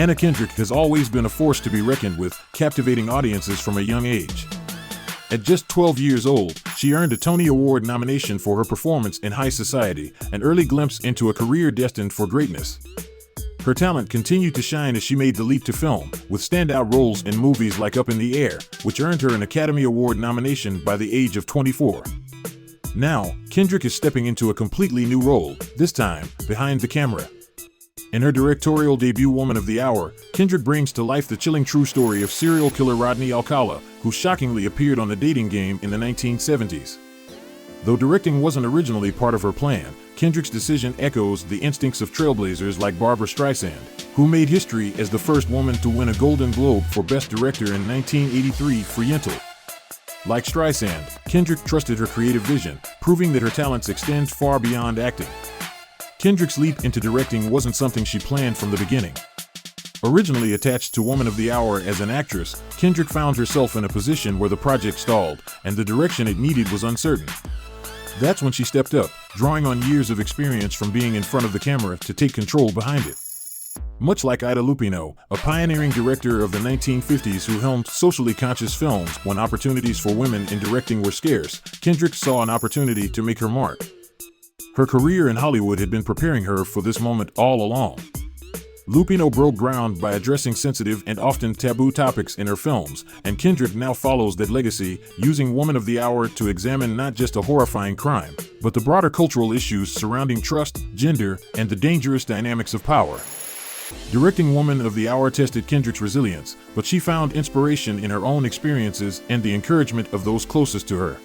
Anna Kendrick has always been a force to be reckoned with, captivating audiences from a young age. At just 12 years old, she earned a Tony Award nomination for her performance in High Society, an early glimpse into a career destined for greatness. Her talent continued to shine as she made the leap to film, with standout roles in movies like Up in the Air, which earned her an Academy Award nomination by the age of 24. Now, Kendrick is stepping into a completely new role, this time behind the camera. In her directorial debut Woman of the Hour, Kendrick brings to life the chilling true story of serial killer Rodney Alcala, who shockingly appeared on The Dating Game in the 1970s. Though directing wasn't originally part of her plan, Kendrick's decision echoes the instincts of trailblazers like Barbra Streisand, who made history as the first woman to win a Golden Globe for Best Director in 1983 for Yentl. Like Streisand, Kendrick trusted her creative vision, proving that her talents extend far beyond acting. Kendrick's leap into directing wasn't something she planned from the beginning. Originally attached to Woman of the Hour as an actress, Kendrick found herself in a position where the project stalled, and the direction it needed was uncertain. That's when she stepped up, drawing on years of experience from being in front of the camera to take control behind it. Much like Ida Lupino, a pioneering director of the 1950s who helmed socially conscious films when opportunities for women in directing were scarce, Kendrick saw an opportunity to make her mark. Her career in Hollywood had been preparing her for this moment all along. Lupino broke ground by addressing sensitive and often taboo topics in her films, and Kendrick now follows that legacy, using Woman of the Hour to examine not just a horrifying crime, but the broader cultural issues surrounding trust, gender, and the dangerous dynamics of power. Directing Woman of the Hour tested Kendrick's resilience, but she found inspiration in her own experiences and the encouragement of those closest to her.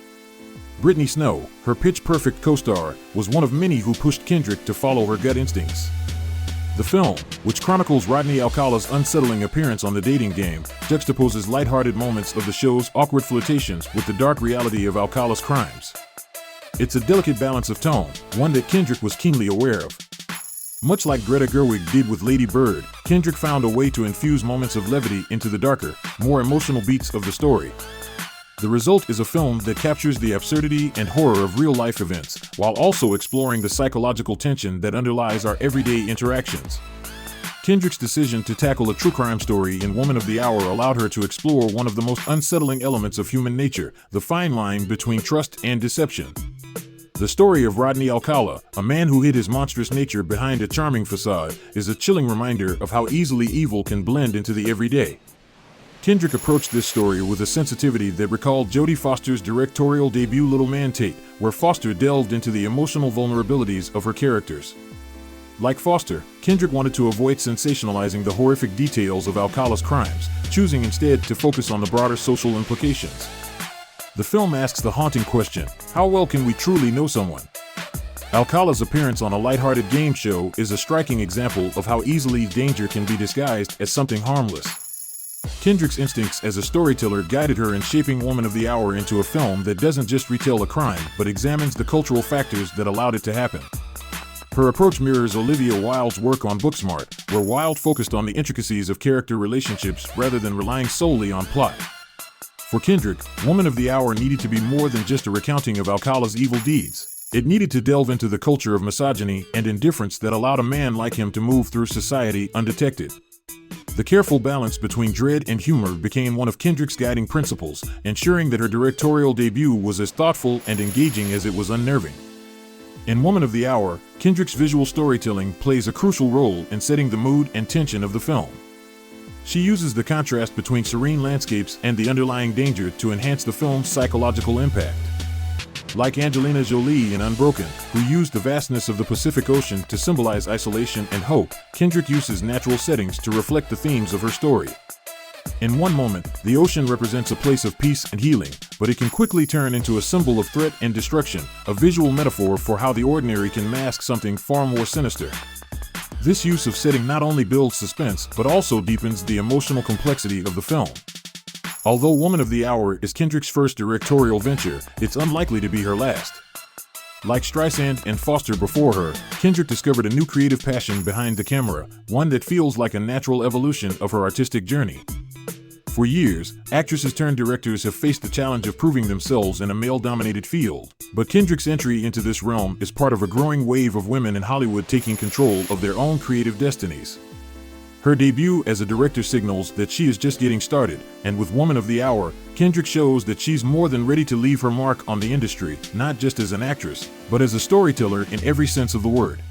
Brittany Snow, her pitch-perfect co-star, was one of many who pushed Kendrick to follow her gut instincts. The film, which chronicles Rodney Alcala's unsettling appearance on The Dating Game, juxtaposes lighthearted moments of the show's awkward flirtations with the dark reality of Alcala's crimes. It's a delicate balance of tone, one that Kendrick was keenly aware of. Much like Greta Gerwig did with Lady Bird, Kendrick found a way to infuse moments of levity into the darker, more emotional beats of the story. The result is a film that captures the absurdity and horror of real-life events, while also exploring the psychological tension that underlies our everyday interactions. Kendrick's decision to tackle a true crime story in Woman of the Hour allowed her to explore one of the most unsettling elements of human nature, the fine line between trust and deception. The story of Rodney Alcala, a man who hid his monstrous nature behind a charming facade, is a chilling reminder of how easily evil can blend into the everyday. Kendrick approached this story with a sensitivity that recalled Jodie Foster's directorial debut Little Man Tate, where Foster delved into the emotional vulnerabilities of her characters. Like Foster, Kendrick wanted to avoid sensationalizing the horrific details of Alcala's crimes, choosing instead to focus on the broader social implications. The film asks the haunting question, how well can we truly know someone? Alcala's appearance on a lighthearted game show is a striking example of how easily danger can be disguised as something harmless. Kendrick's instincts as a storyteller guided her in shaping Woman of the Hour into a film that doesn't just retell a crime, but examines the cultural factors that allowed it to happen. Her approach mirrors Olivia Wilde's work on Booksmart, where Wilde focused on the intricacies of character relationships rather than relying solely on plot. For Kendrick, Woman of the Hour needed to be more than just a recounting of Alcala's evil deeds. It needed to delve into the culture of misogyny and indifference that allowed a man like him to move through society undetected. The careful balance between dread and humor became one of Kendrick's guiding principles, ensuring that her directorial debut was as thoughtful and engaging as it was unnerving. In Woman of the Hour, Kendrick's visual storytelling plays a crucial role in setting the mood and tension of the film. She uses the contrast between serene landscapes and the underlying danger to enhance the film's psychological impact. Like Angelina Jolie in Unbroken, who used the vastness of the Pacific Ocean to symbolize isolation and hope, Kendrick uses natural settings to reflect the themes of her story. In one moment, the ocean represents a place of peace and healing, but it can quickly turn into a symbol of threat and destruction, a visual metaphor for how the ordinary can mask something far more sinister. This use of setting not only builds suspense, but also deepens the emotional complexity of the film. Although Woman of the Hour is Kendrick's first directorial venture, it's unlikely to be her last. Like Streisand and Foster before her, Kendrick discovered a new creative passion behind the camera, one that feels like a natural evolution of her artistic journey. For years, actresses turned directors have faced the challenge of proving themselves in a male-dominated field, but Kendrick's entry into this realm is part of a growing wave of women in Hollywood taking control of their own creative destinies. Her debut as a director signals that she is just getting started, and with Woman of the Hour, Kendrick shows that she's more than ready to leave her mark on the industry, not just as an actress, but as a storyteller in every sense of the word.